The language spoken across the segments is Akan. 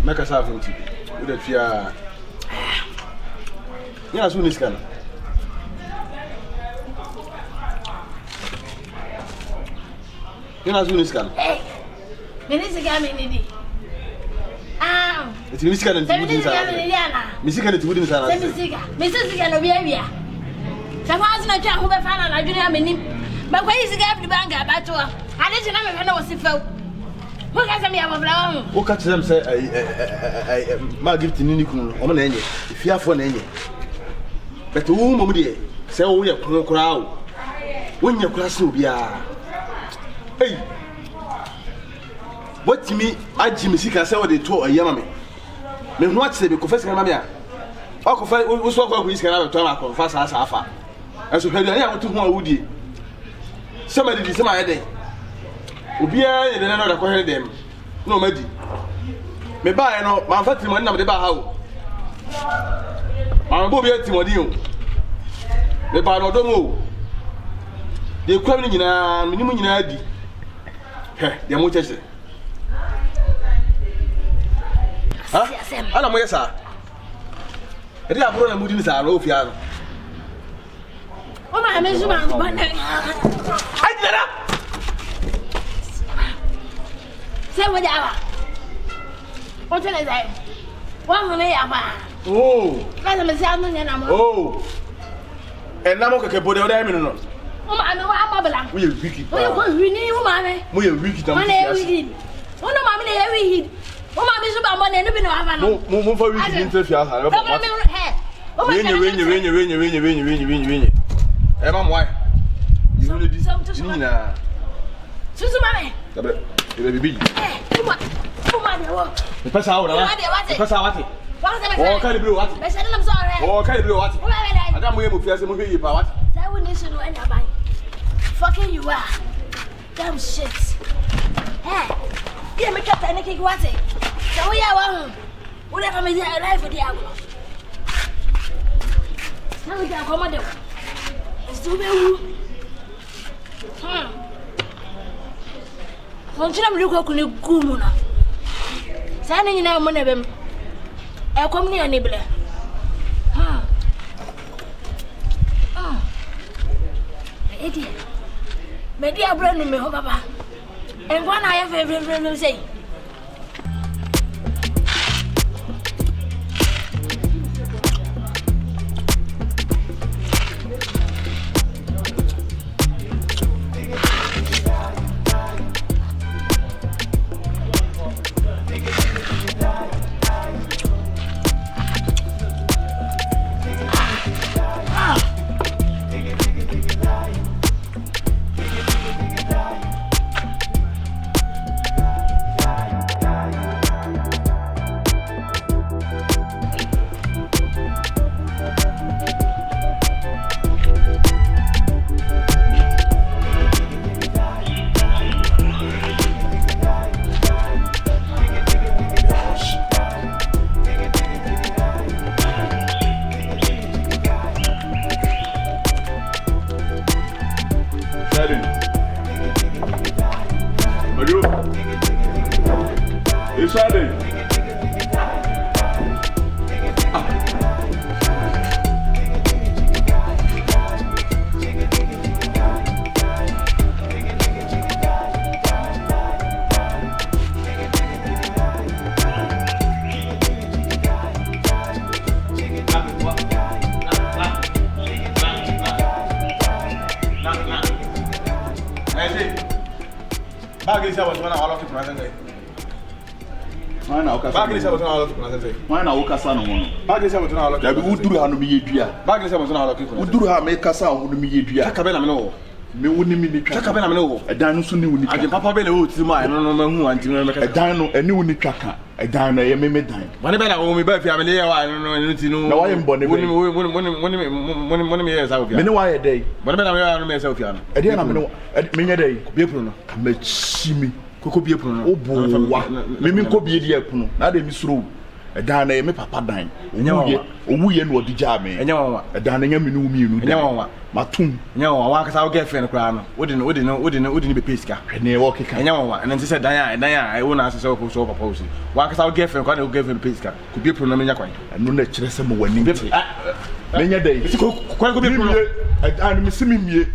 make us have it. With the fear. Yeah, soon is coming. You know, soon is coming. Hey, Minister Gamini. Ah, it's Miss Cannon. Miss Cannon to wooden salad. Mrs. Ganovia. Someone's not who found out I didn't have any. But where is the gap to bank about to her? I didn't know if I was a foe. Who has me of a who catch them say, my gift in Ninicum, or any, if you have one any. But to whom, dear, say, we are crowd. When your class will be hey, what to me, I Jimmy Sika say what they told a yammy. Me what say, confess, Mamma. I confess, we saw what we can have a time. I confess as Alpha. As you heard, I want to know Woody. Somebody did some idea. Ubia, and another question them. No, Medi. Me buy no, my fatty money of the bar. I'm Bobby Timodio. The bar no domo. The equipment in a minimum in ID. The motor. Huh? I don't know, sir. I did have a mood in the Rofia. Oh, my measurement. I did up. Say what you are. What can I say? One may have. Oh, oh, and now I can put it on. Oh, I know I'm a we are wicked. We need woman. We are wicked. One day we did. One of my every hit. Oh, my miserable money, and no, move for wicked interview. Win. Emma, why? You really did something to Nina. Susan, baby. The person out the person out it. Oh, can you do what? I'm sorry. Oh, can you do what? I don't know if you have a movie about what. That would need to know anybody. Fucking you are. Damn shit. Hey, give me cut anything what it. So we are one. Whatever may I life for the hour. Now we can come on. It's too bad. Continue to look at Gumuna. Standing in our money, I come near Nibble. Idiot. Maybe I bring me home, Papa. And one I have every say. Why now, Osaa no one? Baggy was not allowed. Who do have me a Baggy was not allowed. Who do have make us out with me a dear? Akabenezercomedy. Me wouldn't mean it. Akabenezercomedy. A dino soon. I can Papa Bello to mine. No, who want to make a dino, a new tracker. A dino, a meme dine. When I owe me back family, I don't know. No, I am born when years out. Why a day? When I am myself, I didn't know at many a day. People come see me. Could be a prono. Oh, boy, Mimi could be a dear prono. Not a miss room. dan na me papa dan owu ye no odija me enya wawa dan na nyame no mi nu enya wawa matum enya wawa wa kasa wo girlfriend kra no wodi be pesika ne wo keka enya wawa and nti say dan a wo na asese wo so papa wo si wa kasa wo girlfriend kwa na wo girlfriend pesika ku bi pro no menya kwan eno na kire se mo wani menya dai kwa ko bi pro no dan me simi mie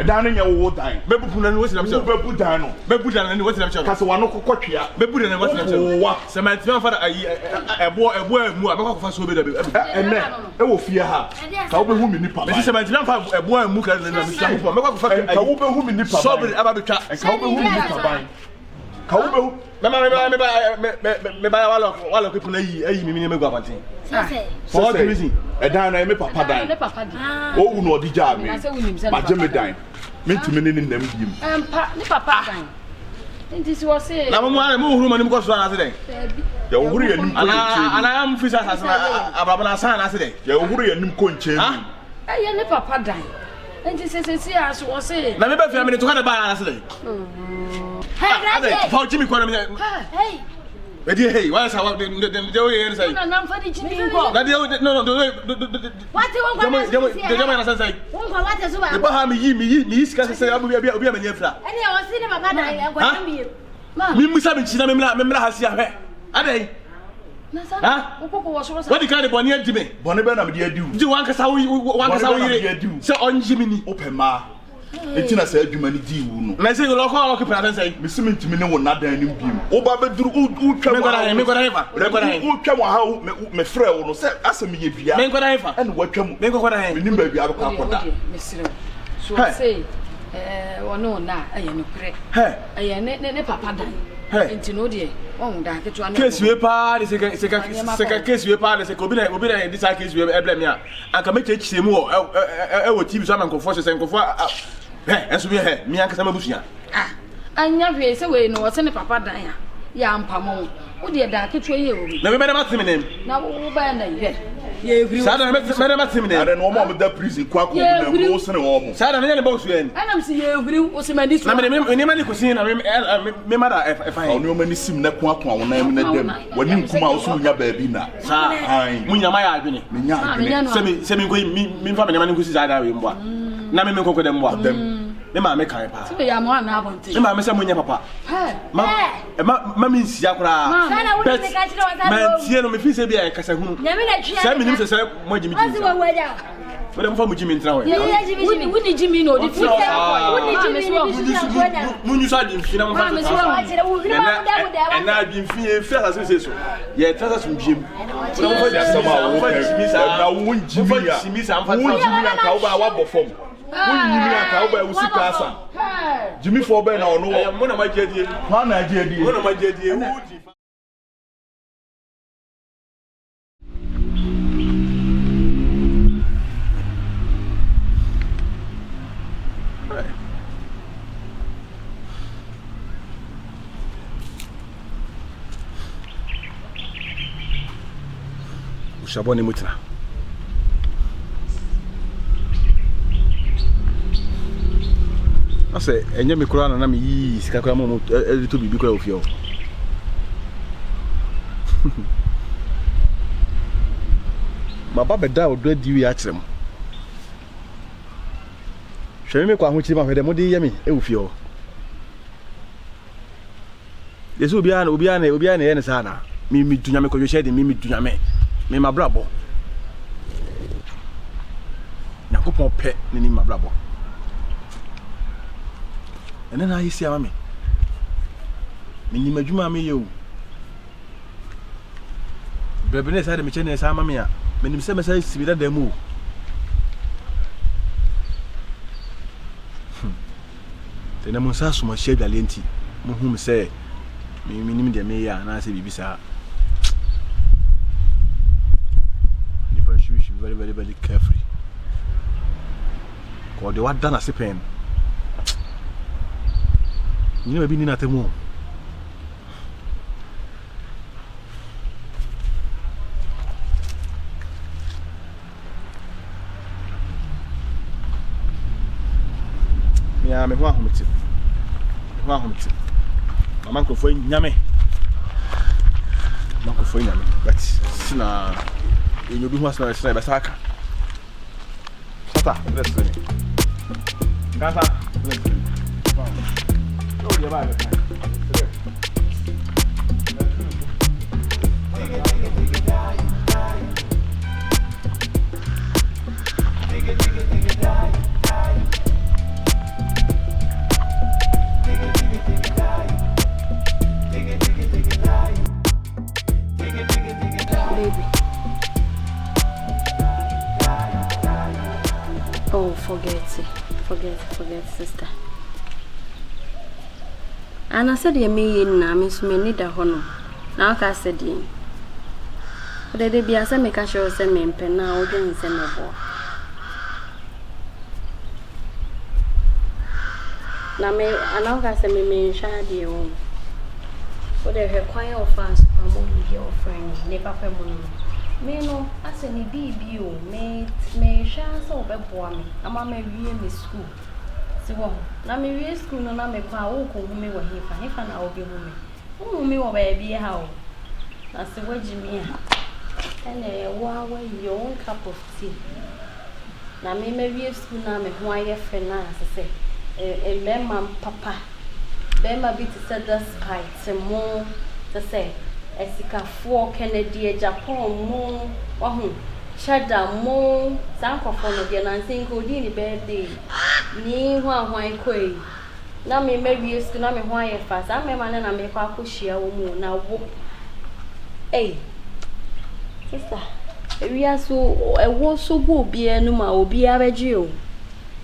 dan nya wo dan bebu na wo si na mche bebu dan no bebu dan na wo si na mche kasa wano kokotwea bebu dan na wo si na mche wa se ma ti fa ayi ebo mu abekwa fa so be da ene e wo fie ha ka wo be hu mi nipa ba se ma ti fa ebo mu ka na mche fa abekwa fa ka wo be hu mi nipa so be aba betwa ka wo be hu mi nipa ban ka wo be hu me ba wala ko puna yi mi me gwa pantin for what reason dan na me papa dan o wu no odija me ma je me dan me ntimi ne nam biem ne papa dan nti si wo se na mo huru manim ko so na ase den ya wo huru yanim ko ana am fisa asase na ababa na san na ase den ya wo huru yanim ko nche mi ne papa dan nti se aso wo se na me ba fi me to ka na ba na ase den hey for Jimmy ko na me hey hey why say what the way say na nam fa di Jimmy ko na no what you want the Jimmy na say won ko what so ba e ba ha me yi sika say obi amani afra ene wo se ne papa dan e gwa mi ma mi musa bi china me mla ha sia hwe adai ha ukoko wo so what the kind of boni adime boni be na me di adiu di wan kasa wo yire se onjimi ni opema etina sa adwuma ni di wu no na se lo ko plan say me simi ntimi ne wo na dan ni biem wo ba be duru u twa me gwada u twa mo ha me frɛ wo no se asem ye bia me gwada hefa ene wo twa mo me gwada he me nim ba bia akɔ akɔda me sire so say wono na aye no kre aye ne papa dan enti no de on da ketu anu case we pa de seka case we pa de seka obi na this case we eblem ya aka me chechise mu wo TV so amankofo se nkofo enso bi mi ankasa mabusua anya hwe se we no wo se ne papa dan ya mpamo wo de da ketu ye wo na me ma timi nem na wo ba na ye ye huri sada me ma timi nem ada no mo da prison kwa ko na mo se ne wo mo sada me ne boss we en anam se ye huri wo se mani so na me ma ni kusin na me ma da e fa oni o mani sim na kwa kwa wo na me na dem wani nkuma wo so nya ba bi na sa munya ma ya adwene me nya adwene se me ko mi fa me ma ni kusin sada we mboa na me ko dem mboa me ma me kan pa so ya mo na abonte me ma me se munya papa ma mi nsia kura sana wo me ka chira wa ma tie no me fi se bia kasa hunu nyame na twa se me nim se mo jimi jimi wo waja wo dem fa mo jimi ntra we woni jimi no de fi se woni jimi no munyu sa di mfina mo fa me so wa chira wo hira wo da na bi mfi e fi asa se so ye trasa so biem wo fa ja sama wo fa jimi sa na wo jimi ya wo jimi ya ka wo ba wa bo fom wonyimi aka wo ba wusi kasa jimi fo be na ono wo mo na ma jedie kwa na jedie mo na ma jedie wudi ushabone mutna ase enye me kura na me yi sika kwa mo to bibi kura ofio baba beda odo diwi a kirem hwe me kwa ho kiri ma hwe de mo de ye me e ofio yesu obi ana ye ne sana mi dunya me ko yo shede mi dunya me mabrabo nakopon pe ni mabrabo ene na yisi ama me nyima dwuma me ye o bebe ne sa de me chene sa ama me a menim se me sa sibida da mu tena mo sa so mo hye dwalenti mo hu me se me nim de me ya na se bibisa ni pa should be very careful ko de wa dana se pen ni na bi ni na temu ya me ho ahomti mama ko fo nyame Manko for nyame but sina you be who sina sina be saka sata let's go Gata let's go oh yeah bye Forget sister. And I said, you may miss me neither honor. Now, I said, but they be as I make a show send me pen now, then send a boy. Now, may I know I said, me shall be home. But they require of us among your friends, never permanent. Me no, I say ni baby o, me share so be boa me. Ama me wie me school. Si wo. Na me wie school no na me kwa wo ko hu me wo hefa. Hefa na wo be hu me. Hu me wo ba bi ha o. Na se wo ji me a. Ene wa your own cup of tea. Na me wie school na me ho aye fe na se me mam papa. Be ma bi to say that spite mo to say Esika Kennedy Japan mo wahu shada mo sankofo no de na nsinko di ni birthday ni hwa koi na me wie school na me ho aye fast am me na me kwa akohia wo mu na wo sister we are so ewo so go obi enu ma obi abeji o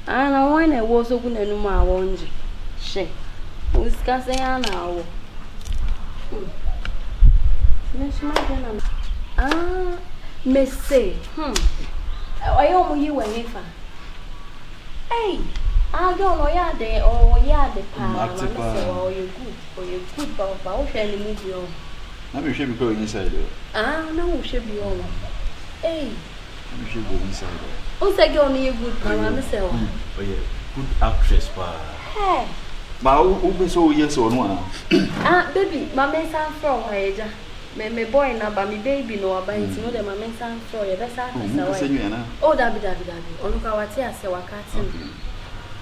ana won na ewo so go nenu ma wonji she uska se ana wo Messy. I almost you and Nifa. Hey, I don't know ya de or ya de power. Or you good, but I'll move you. I'm sure we go inside. No, should be all. Hey, we should go inside. Oh, say go near good, myself. Oh, yeah, good actress, pa. Hey. But who be so yes or no? Baby, my man sound from Waja. Me boy na ba me baby no aba nti no de ma men san fro ye be sa sa oh dabi onuka wati ase wakati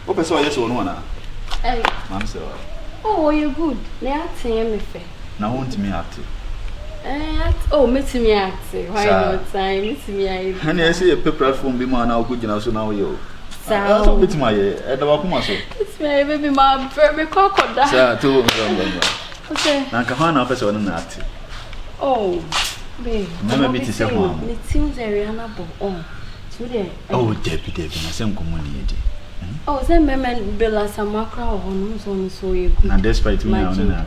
o pe so yes or no na mam se oh you good na atin me fe na won't me act oh meet me act why no time meet me I and I say a platform be man na go gina so na wo yo so meet my e da ba kuma so it's me baby ma me kokoda sa to okay na ka ha na person na act oh, babe. Never meet yourself, mom. It seems Ariana Bo. Today. Oh, Debbie, my same community. Oh, then, Mamma Bella Samakra or no so you good. And despite me, I'm not.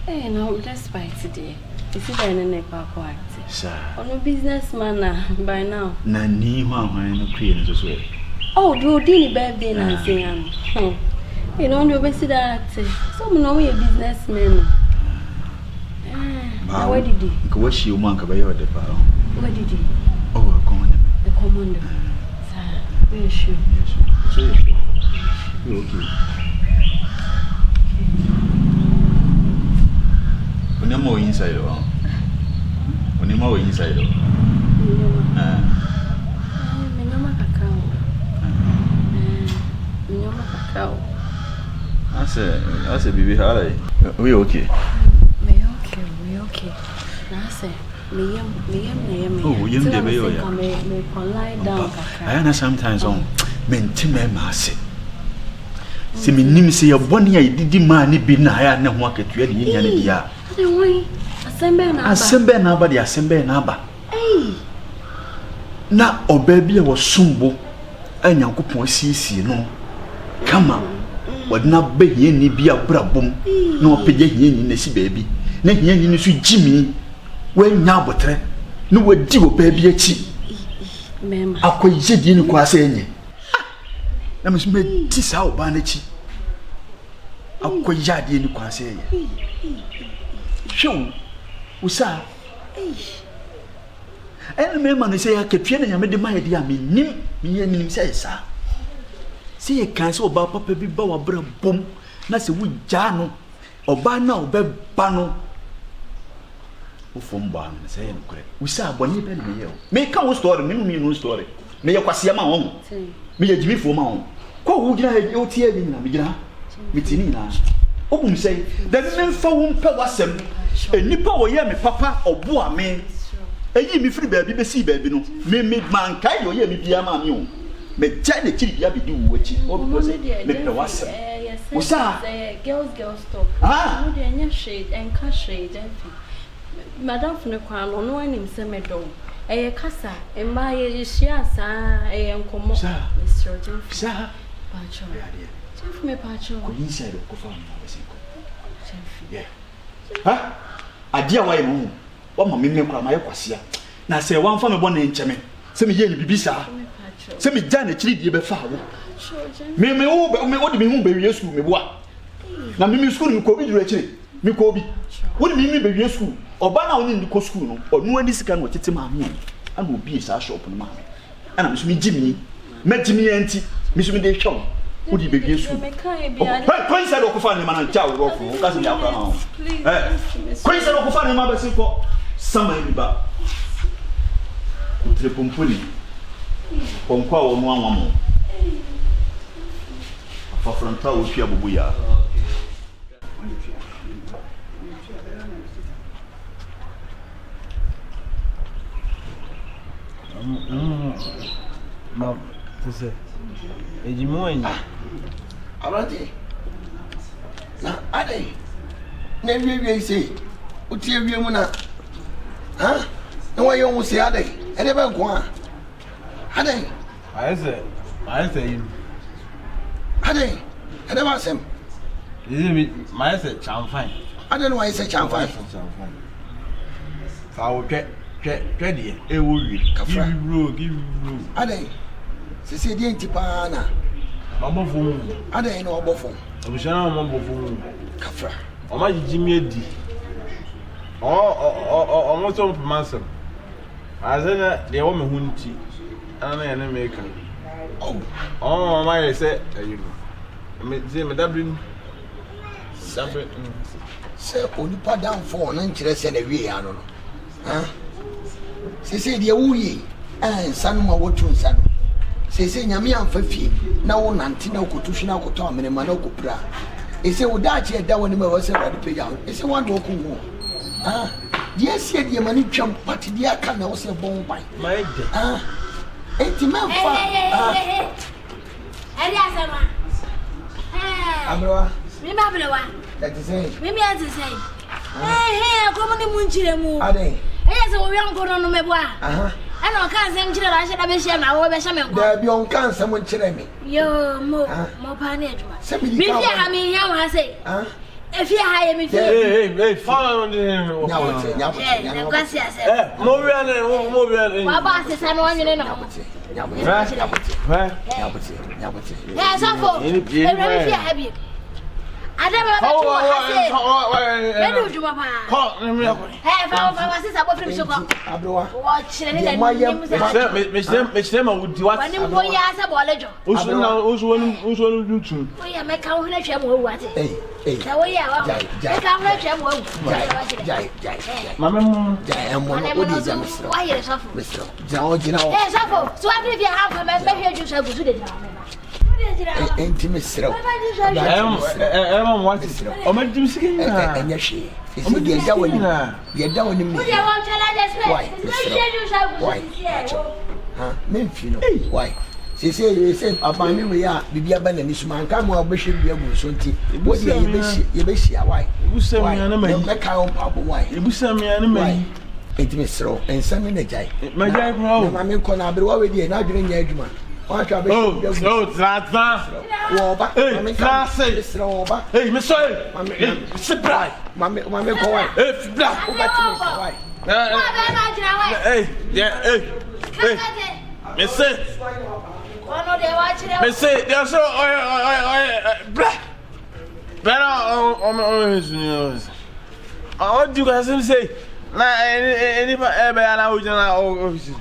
Eh, no, despite today. Is it an equal sir? On a businessman by now. Nani, no creating as well. Oh, do Dini birthday, Nancy. You know, you best that. Some know a businessman. Where did he? Go wash you, Monk, by your depot. Where did he? Oh, a commander. The commander. Where is she? Yes. So, you're okay. When you're more inside, when you're more inside, I said, baby, how are you? We okay? Okay. Now say, me. Oh, you never me lie down. I know sometimes on mentime masse. See me nim say a 1 year did man be na na ho akatua de nya ne dia. Asembe na ba de asembe na ba. Na obabi e wo sumbo anyankopon asiesie no. Kama wadna behie ni bia brabom na opege hie ni na si baabi. Na hie ni so jimi we nya abotre no wadi wo baabi achi mema akoye di ni kwa asa enye na mesu me ti sa oba na chi akoye adi ni kwa asa enye show Osaa mema no say akatua na nyame de ma de a menim me nim say sa say e kan say oba papa bi ba wa bra bom na se wo gya no oba na obeba no from Bam, say, we saw Bonnie Benny. Make our story, no story. May you pass your mouth. Me a Jimmy for mount. What would you have your tear in Namina? Mitinina. Open say, there's no phone per wasem. A nipper or yammy papa or boy man. A yimmy free baby, see baby no. Me make man kind or yammy piama you. Me giant chili yabi do which is what was it? Make the wasem. Osaa, girls talk. Ah, no, shade and cash shade. Madame from the crown, no one in Semedo. A casa, and my shiasa, a commo, Mr. Gyamfi. Sir, Pacho, Gyamfi me Pacho. Inside of Kofan, yeah. Huh? A dear way moon. What my mimic my aquasia. Now say one from a bonnet in Chame. Send me here, Bibisa. Send me down a tree, you be far. Me, what do you mean, baby? Yes, me what? Now, Mimi school, you could be directly. Me Kobe. What do you mean, baby? School? Or by now in the school, or no one is can what it's a man. And will be a shop on the man. And I'm Miss Jimmy, met Jimmy Auntie, Miss Midday Shaw. Would you be useful? Quite said, I'll find a man and child of cousin Yakama. Quite said, I'll find a mother simple. Summer in the back. The Pumpuni. Pompa or one woman. For Frontal with Yabuya. Mom, to say, Ejimoin. Already. Now, Ade, never you say, what you muna? Huh? No way you say Ade, and never go. Ade, I say him. Ade, I never say him. My say, Gyamfi. I don't know why I say Gyamfi. I will get ready. It will be. Give you room. Ade, say the antipana. Mamma phone. Ade, no above. I wish I know Mamma phone. Kafra. Oh, my Jimmy D. Almost on Manson. I said, the woman who tea. And I make her. Oh, my say, you know. Dublin. Say, only put down for an interest in a way, I don't know. Huh? Say, the wooey, and Sanuma Watun Sanu. Say, Yami and Fafi, now on Antina Kutushina Kotom and Manoko Pra. He said, would that yet that one was about to pay out? It's a one walking more. Ah, yes, said your money jump, but the Akana was a bomb by my dear. Ah, 80 men. Abra, remember one. That is it. Maybe as I say, hey, come on the moon, are they? Yes, we are going on the bois. I don't can't send children. I should have been sharing our best. There be on can someone chilling me. Yo, more panage. Send me the I mean, how I say. If you hire me, hey, follow on the my boss is one you know. Yes, I'm I never intimacy. What is it? Oh, my dear, and yes, she is down in me. Why? Memphis, why? She said, upon me, we are Bibia Benemis man, come on, Bishop Yabusunti. What you wish, why? You say, I am a Papa, why? You say, me enemy. Intimacy, and some in the jay. My jay, my men can have already an arguing judgment. Oh, that's that. Hey, classic. Hey, Miss Surprise. Mammy, go away. If black, hey, yeah, hey, Miss Miss, there's so black. Better on his news. What do you guys say? Anybody ever allowed in our offices?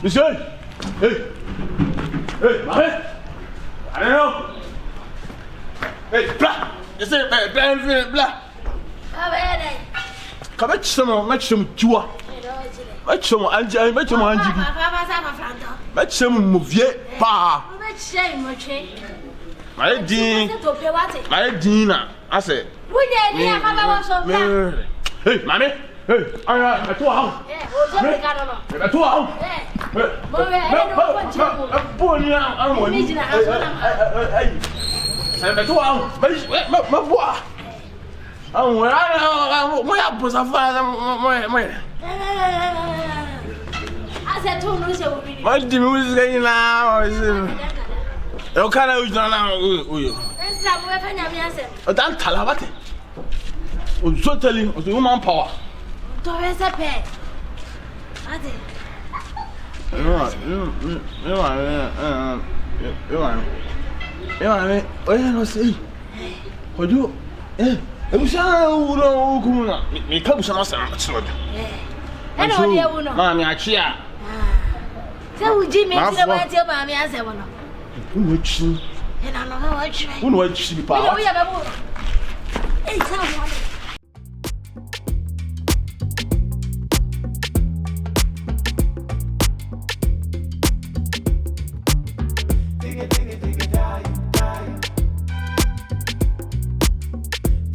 Monsieur, hey. Hey, man! I don't know. Hey, blah! You say, blah! Come some tua. Match some anji. Match some movie pa. My Dina. I say. Hey, mommy. Hey, I to house. I to house.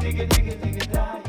Digga, digga, digga, die.